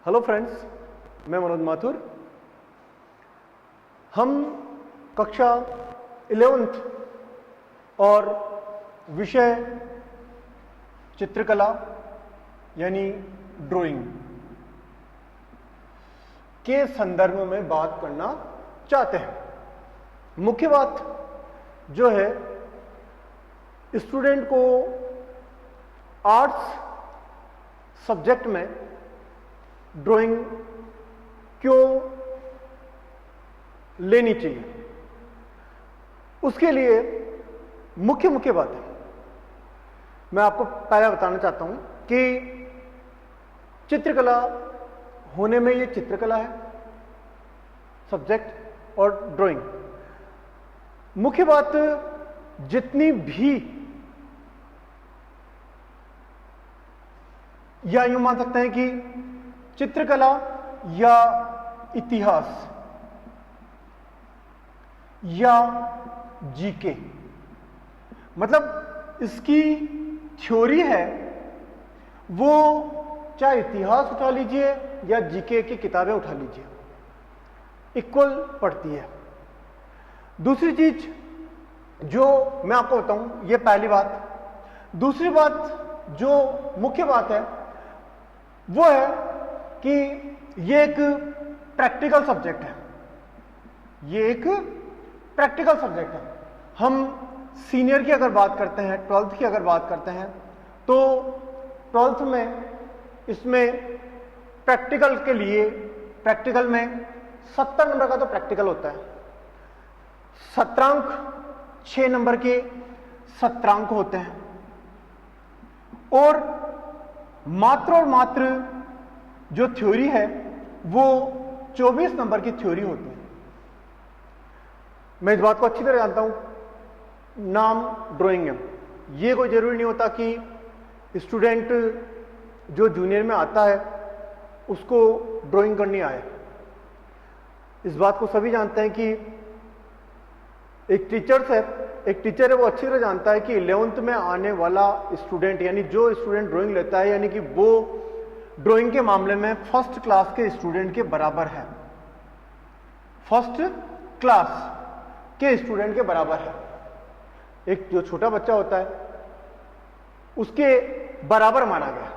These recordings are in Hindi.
हेलो फ्रेंड्स, मैं मनोज माथुर। हम कक्षा 11th और विषय चित्रकला यानी ड्राइंग के संदर्भ में बात करना चाहते हैं। मुख्य बात जो है, स्टूडेंट को आर्ट्स सब्जेक्ट में ड्राइंग क्यों लेनी चाहिए, उसके लिए मुख्य बात है मैं आपको पहले बताना चाहता हूं कि चित्रकला होने में ये चित्रकला है सब्जेक्ट और ड्राइंग। मुख्य बात, जितनी भी या यूं मान सकते हैं कि चित्रकला या इतिहास या जीके, मतलब इसकी थ्योरी है, वो चाहे इतिहास उठा लीजिए या जीके की किताबें उठा लीजिए, इक्वल पढ़ती है। दूसरी चीज जो मैं आपको बताऊं, ये पहली बात। दूसरी बात जो मुख्य बात है वो है कि ये एक प्रैक्टिकल सब्जेक्ट है। ये एक प्रैक्टिकल सब्जेक्ट है। हम सीनियर की अगर बात करते हैं, 12th की अगर बात करते हैं, तो 12th में इसमें प्रैक्टिकल के लिए, प्रैक्टिकल में 70 नंबर का तो प्रैक्टिकल होता है। सत्रांक 6 नंबर के सत्रांक होते हैं और मात्र जो थ्योरी है वो 24 नंबर की थ्योरी होती है। मैं इस बात को अच्छी तरह जानता हूं। नाम ड्राइंग है, ये कोई जरूरी नहीं होता कि स्टूडेंट जो जूनियर में आता है उसको ड्राइंग करनी आए। इस बात को सभी जानते हैं कि एक टीचर है वो अच्छी तरह जानता है कि 11th में आने वाला स्टूडेंट, यानी जो स्टूडेंट ड्राइंग लेता है, यानी कि वो ड्राइंग के मामले में फर्स्ट क्लास के स्टूडेंट के बराबर है। फर्स्ट क्लास के स्टूडेंट के बराबर है। एक जो छोटा बच्चा होता है उसके बराबर माना गया,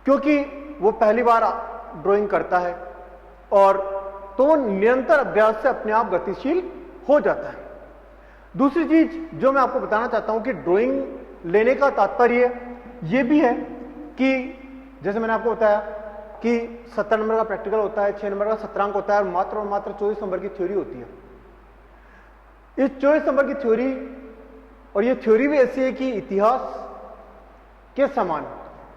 क्योंकि वो पहली बार ड्राइंग करता है और तो वो निरंतर अभ्यास से अपने आप गतिशील हो जाता है। दूसरी चीज जो मैं आपको बताना चाहता हूं कि ड्राइंग लेने का तात्पर्य यह भी है कि जैसे मैंने आपको बताया कि 70 नंबर का प्रैक्टिकल होता है, 6 नंबर का सत्रांक होता है और मात्र 24 नंबर की थ्योरी होती है। इस 24 नंबर की थ्योरी, और ये थ्योरी भी ऐसी है कि इतिहास के समान,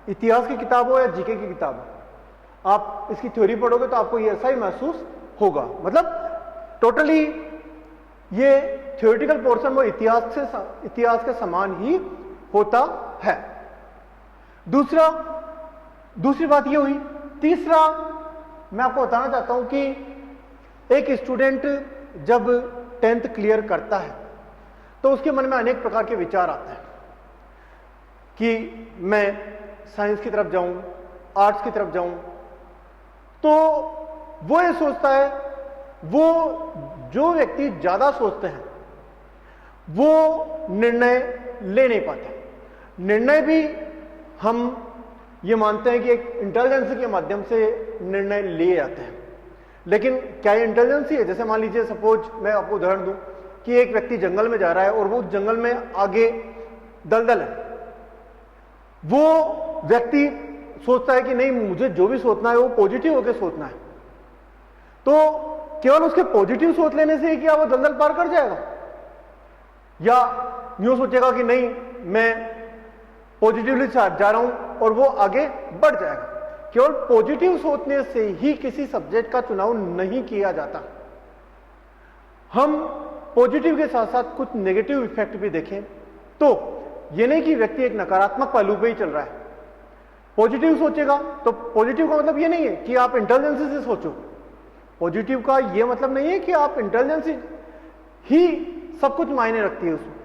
इतिहास की किताब हो या जीके की किताब हो, आप इसकी थ्योरी पढ़ोगे तो आपको ये ऐसा ही महसूस होगा। मतलब टोटली ये थ्योरेटिकल पोर्शन वो इतिहास के समान ही होता है। दूसरी बात ये हुई। तीसरा मैं आपको बताना चाहता हूं कि एक स्टूडेंट जब 10th क्लियर करता है तो उसके मन में अनेक प्रकार के विचार आते हैं कि मैं साइंस की तरफ जाऊं, आर्ट्स की तरफ जाऊं। तो वो ये सोचता है, वो जो व्यक्ति ज्यादा सोचते हैं वो निर्णय ले नहीं पाते। निर्णय भी हम ये मानते हैं कि एक इंटेलिजेंस के माध्यम से निर्णय लिए जाते हैं, लेकिन क्या ये इंटेलिजेंस है? जैसे मान लीजिए, सपोज मैं आपको उदाहरण दूं कि एक व्यक्ति जंगल में जा रहा है और वो जंगल में आगे दलदल है। वो व्यक्ति सोचता है कि नहीं, मुझे जो भी सोचना है वो पॉजिटिव होकर सोचना है। तो केवल उसके पॉजिटिव सोच लेने से ही क्या वो दलदल पार कर जाएगा? या यूं सोचेगा कि नहीं, मैं पॉजिटिवली जा रहा हूं और वो आगे बढ़ जाएगा? केवल पॉजिटिव सोचने से ही किसी सब्जेक्ट का चुनाव नहीं किया जाता। हम पॉजिटिव के साथ साथ कुछ नेगेटिव इफेक्ट भी देखें तो ये नहीं कि व्यक्ति एक नकारात्मक पहलू पे ही चल रहा है। पॉजिटिव सोचेगा तो पॉजिटिव का मतलब ये नहीं है कि आप इंटेलिजेंस से सोचो। पॉजिटिव का ये मतलब नहीं है कि आप इंटेलिजेंस ही सब कुछ मायने रखती है उसमें।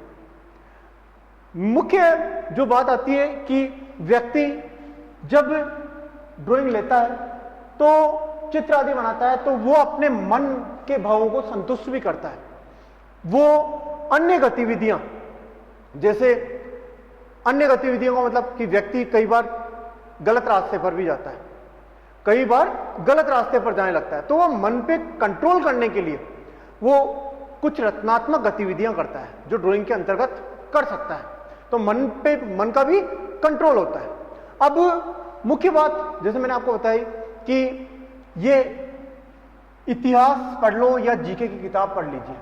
मुख्य जो बात आती है कि व्यक्ति जब ड्राइंग लेता है तो चित्र आदि बनाता है, तो वो अपने मन के भावों को संतुष्ट भी करता है। वो अन्य गतिविधियां, जैसे अन्य गतिविधियों का मतलब कि व्यक्ति कई बार गलत रास्ते पर भी जाता है, कई बार गलत रास्ते पर जाने लगता है, तो वो मन पे कंट्रोल करने के लिए वो कुछ रचनात्मक गतिविधियां करता है जो ड्राइंग के अंतर्गत कर सकता है। तो मन का भी कंट्रोल होता है। अब मुख्य बात जैसे मैंने आपको बताई कि ये इतिहास पढ़ लो या जीके की किताब पढ़ लीजिए,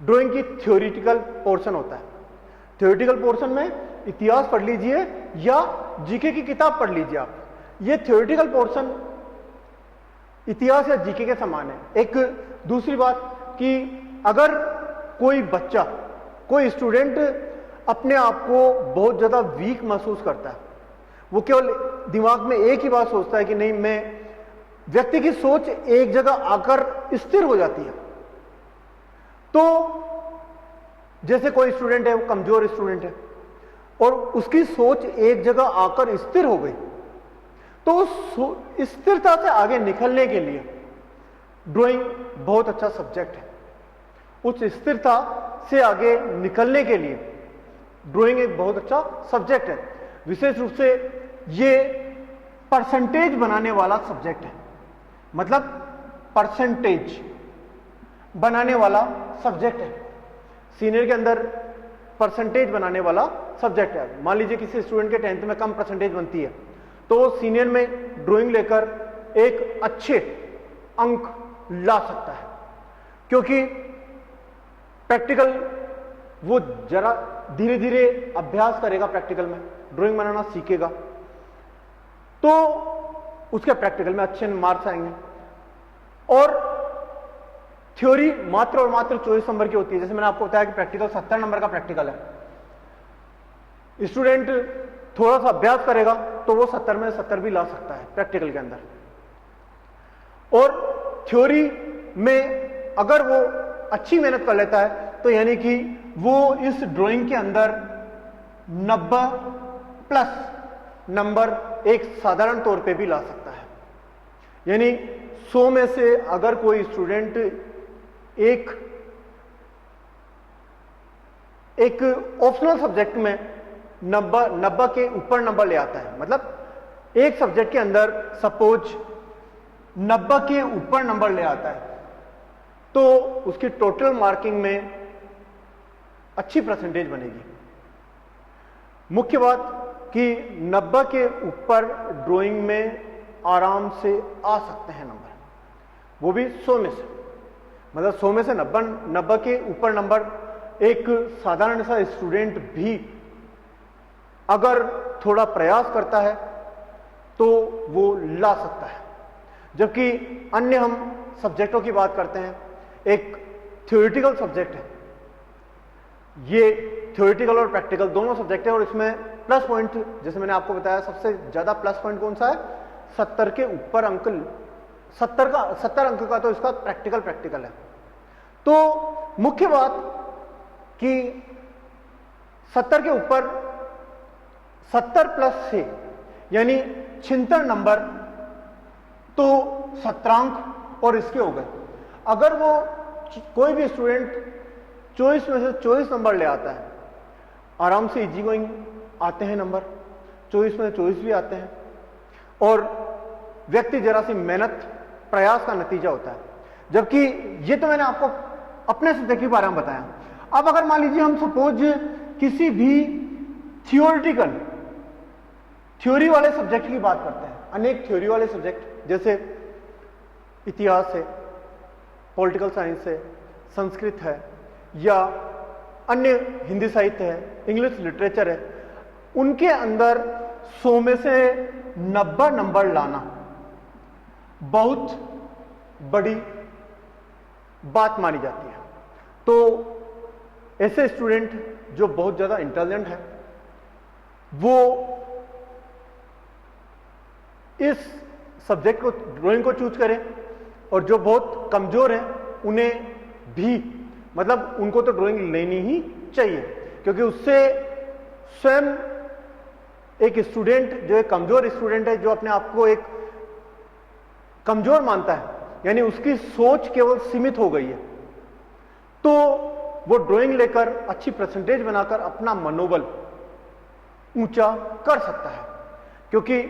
ड्राइंग की थ्योरेटिकल पोर्शन होता है। थ्योरेटिकल पोर्शन में इतिहास पढ़ लीजिए या जीके की किताब पढ़ लीजिए आप। ये थ्योरेटिकल पोर्शन इतिहास या जीके के समान है। एक दूसरी बात कि अगर कोई बच्चा, कोई स्टूडेंट अपने आप को बहुत ज्यादा वीक महसूस करता है, वो केवल दिमाग में एक ही बात सोचता है कि नहीं मैं, व्यक्ति की सोच एक जगह आकर स्थिर हो जाती है। तो जैसे कोई स्टूडेंट है, वो कमजोर स्टूडेंट है और उसकी सोच एक जगह आकर स्थिर हो गई, तो उस स्थिरता से आगे निकलने के लिए ड्राइंग बहुत अच्छा सब्जेक्ट है। उस स्थिरता से आगे निकलने के लिए ड्राइंग एक बहुत अच्छा सब्जेक्ट है। विशेष रूप से ये परसेंटेज बनाने वाला सब्जेक्ट है, मतलब परसेंटेज बनाने वाला सब्जेक्ट है। सीनियर के अंदर परसेंटेज बनाने वाला सब्जेक्ट है। मान लीजिए किसी स्टूडेंट के 10th में कम परसेंटेज बनती है, तो सीनियर में ड्राइंग लेकर एक अच्छे अंक ला सकता है, क्योंकि प्रैक्टिकल वो जरा धीरे धीरे अभ्यास करेगा, प्रैक्टिकल में ड्राइंग बनाना सीखेगा, तो उसके प्रैक्टिकल में अच्छे मार्क्स आएंगे। और थ्योरी मात्र और मात्र 24 नंबर की होती है। जैसे मैंने आपको बताया कि प्रैक्टिकल 70 नंबर का प्रैक्टिकल है। स्टूडेंट थोड़ा सा अभ्यास करेगा तो वो 70 में 70 भी ला सकता है प्रैक्टिकल के अंदर। और थ्योरी में अगर वो अच्छी मेहनत कर लेता है तो यानी कि वो इस ड्राइंग के अंदर 90+ नंबर एक साधारण तौर पे भी ला सकता है। यानी 100 में से अगर कोई स्टूडेंट एक ऑप्शनल सब्जेक्ट में 90 के ऊपर नंबर ले आता है, मतलब एक सब्जेक्ट के अंदर सपोज 90 के ऊपर नंबर ले आता है, तो उसकी टोटल मार्किंग में अच्छी परसेंटेज बनेगी। मुख्य बात कि 90 के ऊपर ड्राइंग में आराम से आ सकते हैं नंबर, वो भी 100 में से। मतलब 100 में से 90 के ऊपर नंबर एक साधारण सा स्टूडेंट भी अगर थोड़ा प्रयास करता है तो वो ला सकता है। जबकि अन्य हम सब्जेक्टों की बात करते हैं, एक थ्योरेटिकल सब्जेक्ट है, ये थ्योरेटिकल और प्रैक्टिकल दोनों सब्जेक्ट है, और इसमें प्लस पॉइंट जैसे मैंने आपको बताया सबसे ज्यादा प्लस पॉइंट कौन सा है, 70 के ऊपर अंक, 70 अंक का तो इसका प्रैक्टिकल है। तो मुख्य बात कि 70 के ऊपर 70+ से यानी 76 नंबर तो 17 अंक और इसके हो गए। अगर वो कोई भी स्टूडेंट 24 में से 24 नंबर ले आता है, आराम से इजी गोइंग आते हैं नंबर, 24 में से 24 भी आते हैं, और व्यक्ति जरा सी मेहनत प्रयास का नतीजा होता है। जबकि ये तो मैंने आपको अपने सब्जेक्ट के बारे में बताया। अब अगर मान लीजिए हम सपोज किसी भी थ्योरी वाले सब्जेक्ट की बात करते हैं, अनेक थ्योरी वाले सब्जेक्ट जैसे इतिहास है, पॉलिटिकल साइंस है, संस्कृत है, या अन्य हिंदी साहित्य है, इंग्लिश लिटरेचर है, उनके अंदर 100 में से 90 नंबर लाना बहुत बड़ी बात मानी जाती है। तो ऐसे स्टूडेंट जो बहुत ज्यादा इंटेलिजेंट है वो इस सब्जेक्ट को, ड्राइंग को चूज करें, और जो बहुत कमजोर हैं उन्हें भी, मतलब उनको तो ड्राइंग लेनी ही चाहिए, क्योंकि उससे स्वयं एक स्टूडेंट जो एक कमजोर स्टूडेंट है, जो अपने आप को एक कमजोर मानता है, यानी उसकी सोच केवल सीमित हो गई है, तो वो ड्राइंग लेकर अच्छी परसेंटेज बनाकर अपना मनोबल ऊंचा कर सकता है। क्योंकि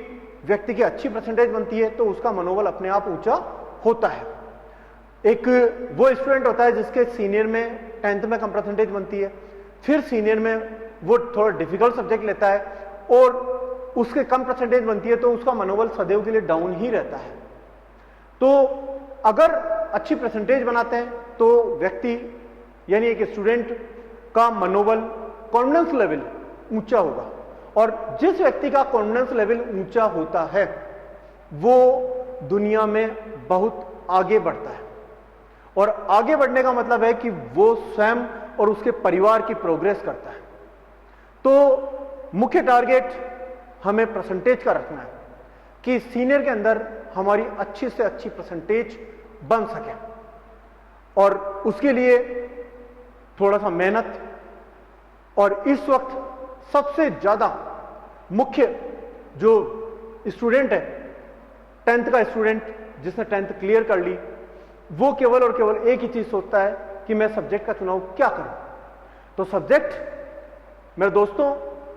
व्यक्ति की अच्छी परसेंटेज बनती है तो उसका मनोबल अपने आप ऊंचा होता है। एक वो स्टूडेंट होता है जिसके सीनियर में 10th में कम परसेंटेज बनती है, फिर सीनियर में वो थोड़ा डिफिकल्ट सब्जेक्ट लेता है और उसके कम परसेंटेज बनती है, तो उसका मनोबल सदैव के लिए डाउन ही रहता है। तो अगर अच्छी परसेंटेज बनाते हैं तो व्यक्ति यानी एक स्टूडेंट का मनोबल, कॉन्फिडेंस लेवल ऊंचा होगा, और जिस व्यक्ति का कॉन्फिडेंस लेवल ऊंचा होता है वो दुनिया में बहुत आगे बढ़ता है। और आगे बढ़ने का मतलब है कि वो स्वयं और उसके परिवार की प्रोग्रेस करता है। तो मुख्य टारगेट हमें परसेंटेज का रखना है कि सीनियर के अंदर हमारी अच्छी से अच्छी परसेंटेज बन सके, और उसके लिए थोड़ा सा मेहनत। और इस वक्त सबसे ज्यादा मुख्य जो स्टूडेंट है, 10th का स्टूडेंट जिसने 10th क्लियर कर ली, वो केवल और केवल एक ही चीज सोचता है कि मैं सब्जेक्ट का चुनाव क्या करूं। तो सब्जेक्ट मेरे दोस्तों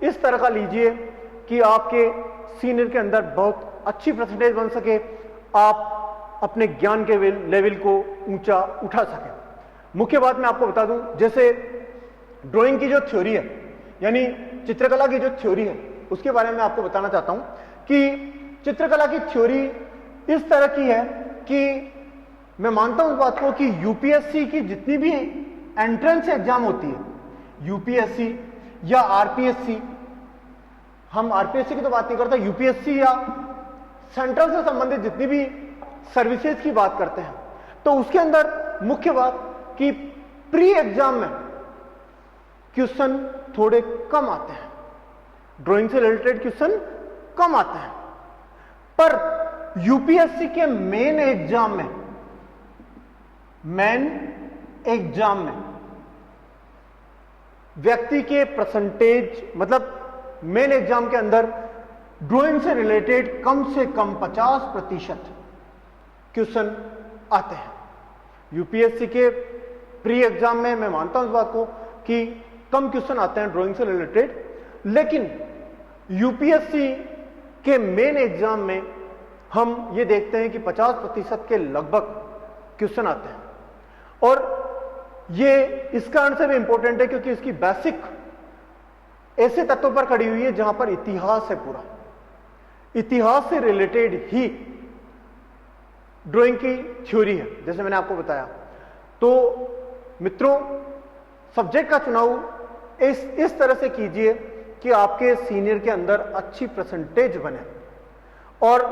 इस तरह का लीजिए कि आपके सीनियर के अंदर बहुत अच्छी परसेंटेज बन सके, आप अपने ज्ञान के लेवल को ऊंचा उठा सकें। मुख्य बात मैं आपको बता दूं, जैसे ड्राइंग की जो थ्योरी है, यानी चित्रकला की जो थ्योरी है, उसके बारे में आपको बताना चाहता हूं कि चित्रकला की थ्योरी इस तरह की है कि मैं मानता हूं इस बात को कि यूपीएससी की जितनी भी एंट्रेंस एग्जाम होती है, यूपीएससी या आरपीएससी, हम आरपीएससी की तो बात नहीं करते, यूपीएससी या सेंट्रल से संबंधित जितनी भी सर्विसेज की बात करते हैं, तो उसके अंदर मुख्य बात कि प्री एग्जाम में क्वेश्चन थोड़े कम आते हैं, ड्राइंग से रिलेटेड क्वेश्चन कम आते हैं। पर यूपीएससी के मेन एग्जाम में व्यक्ति के परसेंटेज, मतलब मेन एग्जाम के अंदर ड्राइंग से रिलेटेड कम से कम 50% क्वेश्चन आते हैं। यूपीएससी के प्री एग्जाम में मैं मानता हूं इस बात को कि कम क्वेश्चन आते हैं ड्राइंग से रिलेटेड, लेकिन यूपीएससी के मेन एग्जाम में हम ये देखते हैं कि 50% के लगभग क्वेश्चन आते हैं। और ये इस कारण से भी इंपॉर्टेंट है क्योंकि इसकी बेसिक ऐसे तत्वों पर खड़ी हुई है जहां पर इतिहास है, पूरा इतिहास से रिलेटेड ही ड्राइंग की थ्योरी है, जैसे मैंने आपको बताया। तो मित्रों, सब्जेक्ट का चुनाव इस तरह से कीजिए कि आपके सीनियर के अंदर अच्छी परसेंटेज बने और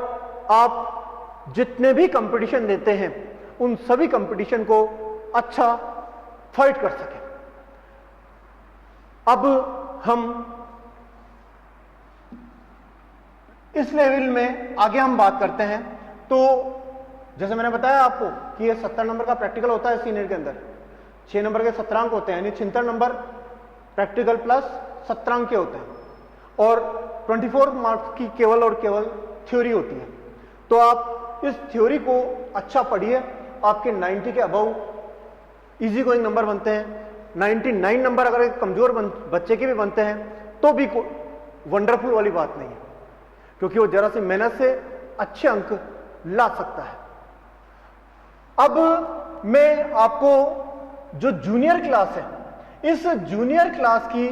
आप जितने भी कंपटीशन देते हैं उन सभी कंपटीशन को अच्छा फाइट कर सकें। अब हम इस लेवल में आगे हम बात करते हैं। तो जैसे मैंने बताया आपको कि ये 70 नंबर का प्रैक्टिकल होता है सीनियर के अंदर, 6 नंबर के 17 अंक होते हैं, यानी 76 नंबर प्रैक्टिकल प्लस 17 अंक के होते हैं, और 24 मार्क्स की केवल और केवल थ्योरी होती है। तो आप इस थ्योरी को अच्छा पढ़िए, आपके 90 के अबव इजी गोइंग नंबर बनते हैं। 99 नंबर अगर एक कमजोर बच्चे के भी बनते हैं तो भी वंडरफुल वाली बात नहीं है, क्योंकि वो जरा सी मेहनत से अच्छे अंक ला सकता है। अब मैं आपको जो जूनियर क्लास है, इस जूनियर क्लास की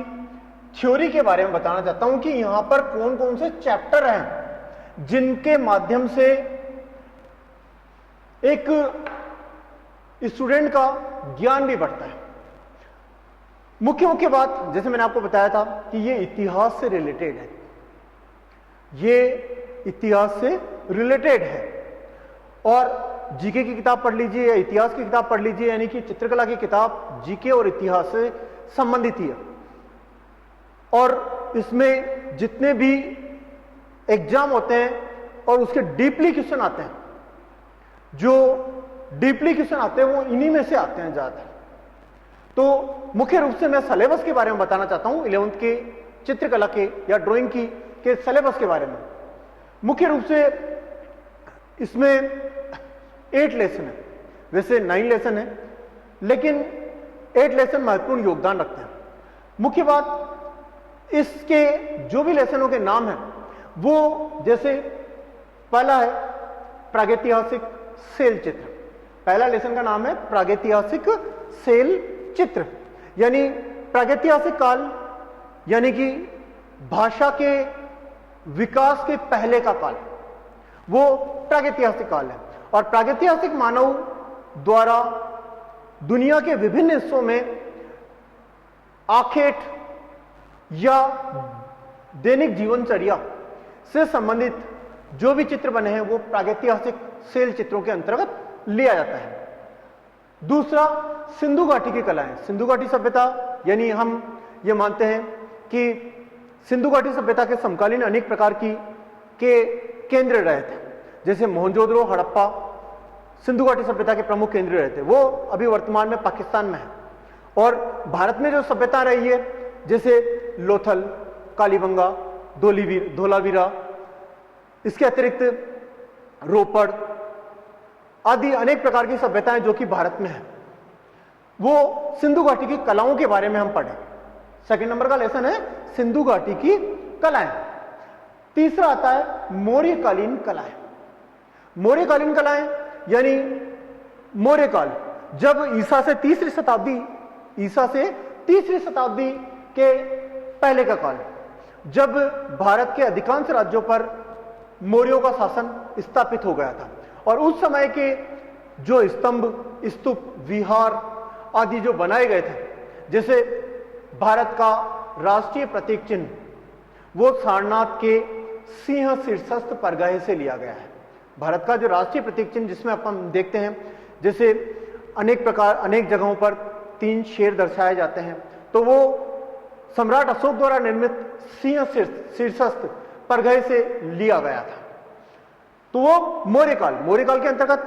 थ्योरी के बारे में बताना चाहता हूं कि यहां पर कौन कौन से चैप्टर हैं जिनके माध्यम से एक स्टूडेंट का ज्ञान भी बढ़ता है। मुख्य बात, जैसे मैंने आपको बताया था कि ये इतिहास से रिलेटेड है, ये इतिहास से रिलेटेड है। और जीके की किताब पढ़ लीजिए या इतिहास की किताब पढ़ लीजिए, यानी कि चित्रकला की किताब जीके और इतिहास से संबंधित ही है। और इसमें जितने भी एग्जाम होते हैं और उसके डीपली क्वेश्चन आते हैं, जो डीपली क्वेश्चन आते हैं वो इन्हीं में से आते हैं ज्यादातर। तो मुख्य रूप से मैं सिलेबस के बारे में बताना चाहता हूं, 11th के चित्रकला के या ड्राइंग के सिलेबस के बारे में। मुख्य रूप से इसमें 8 लेसन है, वैसे 9 लेसन है, लेकिन 8 लेसन महत्वपूर्ण योगदान रखते हैं। मुख्य बात, इसके जो भी लेसनों के नाम हैं वो, जैसे पहला है प्रागैतिहासिक सेल चित्र। पहला लेसन का नाम है प्रागैतिहासिक सेल चित्र, यानी प्रागैतिहासिक काल यानी कि भाषा के विकास के पहले का काल, वो प्रागैतिहासिक काल है। और प्रागैतिहासिक मानव द्वारा दुनिया के विभिन्न हिस्सों में आखेट या दैनिक जीवनचर्या से संबंधित जो भी चित्र बने हैं वो प्रागैतिहासिक सेल चित्रों के अंतर्गत लिया जाता है। दूसरा, सिंधु घाटी की कलाएं। सिंधु घाटी सभ्यता, यानी हम ये मानते हैं कि सिंधु घाटी सभ्यता के समकालीन अनेक प्रकार के केंद्र रहे थे, जैसे मोहनजोदड़ो, हड़प्पा सिंधु घाटी सभ्यता के प्रमुख केंद्र रहे थे। वो अभी वर्तमान में पाकिस्तान में है। और भारत में जो सभ्यता रही है, जैसे लोथल, कालीबंगा, धोलावीरा, इसके अतिरिक्त रोपड़ आदि अनेक प्रकार की सभ्यताएं जो कि भारत में है, वो सिंधु घाटी की कलाओं के बारे में हम पढ़ें। सेकंड नंबर का लेसन है सिंधु घाटी की कलाएं। तीसरा आता है मौर्यकालीन कलाएं। मौर्यकालीन कलाएं यानी मौर्य काल, जब ईसा से तीसरी शताब्दी के पहले का काल, जब भारत के अधिकांश राज्यों पर मौर्यों का शासन स्थापित हो गया था। और उस समय के जो स्तंभ, स्तूप, विहार आदि जो बनाए गए थे, जैसे भारत का राष्ट्रीय प्रतीक चिन्ह, वो सारनाथ के सिंह शीर्षस्थ परगहे से लिया गया है। भारत का जो राष्ट्रीय प्रतीक चिन्ह, जिसमें अपन देखते हैं जैसे अनेक जगहों पर 3 शेर दर्शाए जाते हैं, तो वो सम्राट अशोक द्वारा निर्मित सिंह शीर्षस्थ परगहे से लिया गया था। तो वो मौर्यकाल के अंतर्गत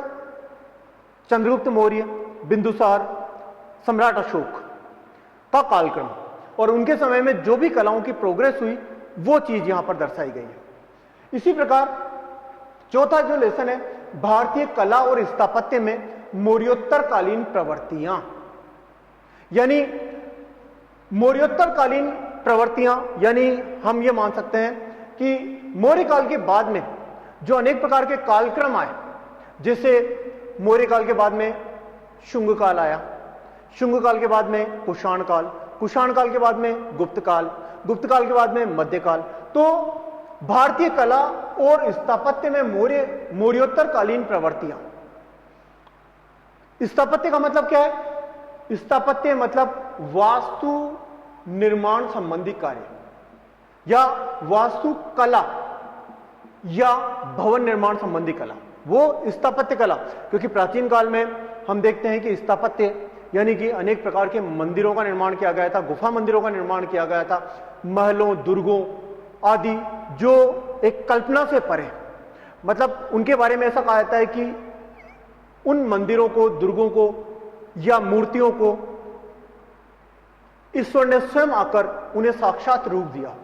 चंद्रगुप्त मौर्य, बिंदुसार, सम्राट अशोक का कालक्रम, और उनके समय में जो भी कलाओं की प्रोग्रेस हुई वो चीज यहां पर दर्शाई गई है। इसी प्रकार चौथा जो लेसन है, भारतीय कला और स्थापत्य में मौर्योत्तरकालीन प्रवृत्तियां। यानी मौर्योत्तरकालीन प्रवृत्तियां, यानी हम ये मान सकते हैं कि मौर्य काल के बाद में जो अनेक प्रकार के कालक्रम आए, जैसे मौर्य काल के बाद में शुंग काल आया, शुंग काल के बाद में कुषाण काल, कुषाण काल के बाद में गुप्त काल, गुप्त काल के बाद में मध्यकाल। तो भारतीय कला और स्थापत्य में मौर्योत्तरकालीन प्रवृत्तियां। स्थापत्य का मतलब क्या है? स्थापत्य मतलब वास्तु निर्माण संबंधी कार्य या वास्तु कला या भवन निर्माण संबंधी कला, वो स्थापत्य कला। क्योंकि प्राचीन काल में हम देखते हैं कि स्थापत्य यानी कि अनेक प्रकार के मंदिरों का निर्माण किया गया था, गुफा मंदिरों का निर्माण किया गया था, महलों, दुर्गों आदि, जो एक कल्पना से परे, मतलब उनके बारे में ऐसा कहा जाता है कि उन मंदिरों को, दुर्गों को या मूर्तियों को ईश्वर ने स्वयं आकर उन्हें साक्षात रूप दिया।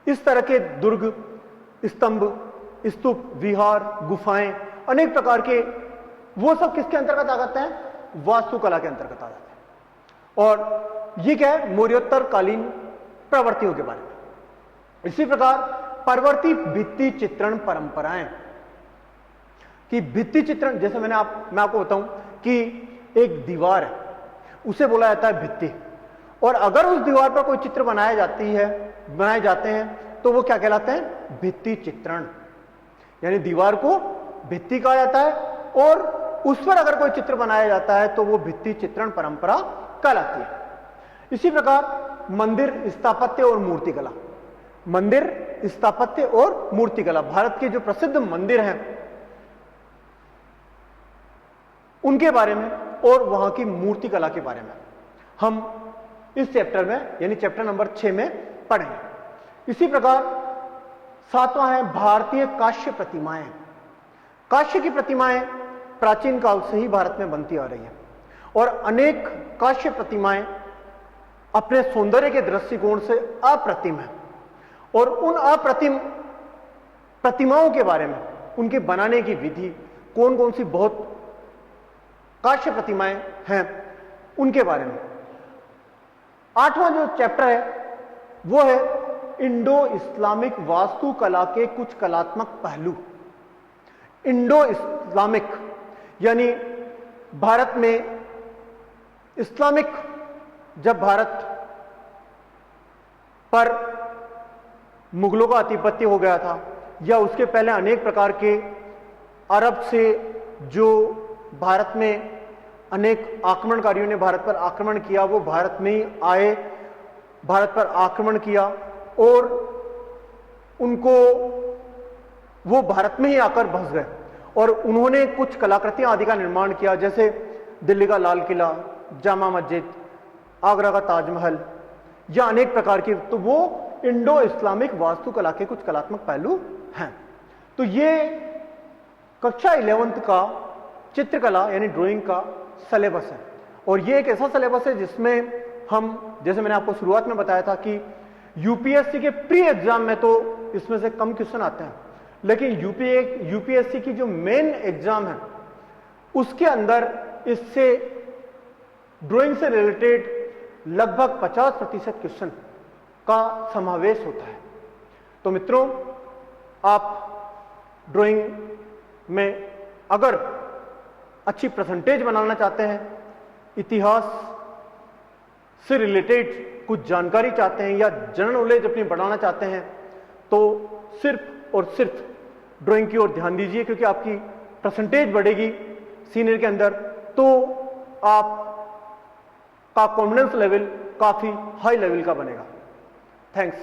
इस तरह के दुर्ग, स्तंभ, स्तूप, विहार, गुफाएं, अनेक प्रकार के, वो सब किसके अंतर्गत आ जाते हैं? वास्तुकला के अंतर्गत आ जाते हैं। और ये क्या है? मौर्योत्तरकालीन प्रवृत्तियों के बारे में। इसी प्रकार परवर्ती भित्ति चित्रण परंपराएं, कि भित्ति चित्रण, जैसे मैं आपको बताऊं कि एक दीवार है, उसे बोला जाता है भित्ति। और अगर उस दीवार पर कोई चित्र बनाए जाते हैं तो वो क्या कहलाते हैं? भित्ति चित्रण। यानी दीवार को भित्ति कहा जाता है और उस पर अगर कोई चित्र बनाया जाता है तो वो भित्ति चित्रण परंपरा कहलाती है। इसी प्रकार मंदिर स्थापत्य और मूर्तिकला, मंदिर स्थापत्य और मूर्तिकला, भारत के जो प्रसिद्ध मंदिर हैं उनके बारे में और वहां की मूर्तिकला के बारे में हम इस चैप्टर में, यानी चैप्टर नंबर 6 में पढ़ेंगे। इसी प्रकार 7वां है भारतीय कांस्य प्रतिमाएं। कांस्य की प्रतिमाएं प्राचीन काल से ही भारत में बनती आ रही हैं और अनेक कांस्य प्रतिमाएं अपने सौंदर्य के दृष्टिकोण से अप्रतिम है। और उन अप्रतिम प्रतिमाओं के बारे में उनके बनाने की विधि, कौन कौन सी बहुत काश्य प्रतिमाएं हैं, उनके बारे में। 8वां जो चैप्टर है वो है इंडो इस्लामिक वास्तुकला के कुछ कलात्मक पहलू। इंडो इस्लामिक यानी भारत में इस्लामिक, जब भारत पर मुगलों का आधिपत्य हो गया था या उसके पहले अनेक प्रकार के अरब से जो भारत में अनेक आक्रमणकारियों ने भारत पर आक्रमण किया, वो भारत में ही आए, भारत पर आक्रमण किया और उनको वो भारत में ही आकर बस गए और उन्होंने कुछ कलाकृतियां आदि का निर्माण किया, जैसे दिल्ली का लाल किला, जामा मस्जिद, आगरा का ताजमहल या अनेक प्रकार की। तो वो इंडो इस्लामिक वास्तुकला के कुछ कलात्मक पहलू हैं। तो ये कक्षा 11th का चित्रकला यानी ड्राइंग का सिलेबस है और ये एक ऐसा सिलेबस है जिसमें हम, जैसे मैंने आपको शुरुआत में बताया था कि यूपीएससी के प्री एग्जाम में तो इसमें से कम क्वेश्चन आते हैं, लेकिन यूपीएससी की जो मेन एग्जाम है उसके अंदर इससे ड्राइंग से रिलेटेड लगभग 50% क्वेश्चन का समावेश होता है। तो मित्रों, आप ड्राइंग में अगर अच्छी परसेंटेज बनाना चाहते हैं, इतिहास से रिलेटेड कुछ जानकारी चाहते हैं या जनरल नॉलेज अपनी बढ़ाना चाहते हैं, तो सिर्फ और सिर्फ ड्राइंग की ओर ध्यान दीजिए, क्योंकि आपकी परसेंटेज बढ़ेगी सीनियर के अंदर तो आपका कॉन्फिडेंस लेवल काफी हाई लेवल का बनेगा। थैंक्स।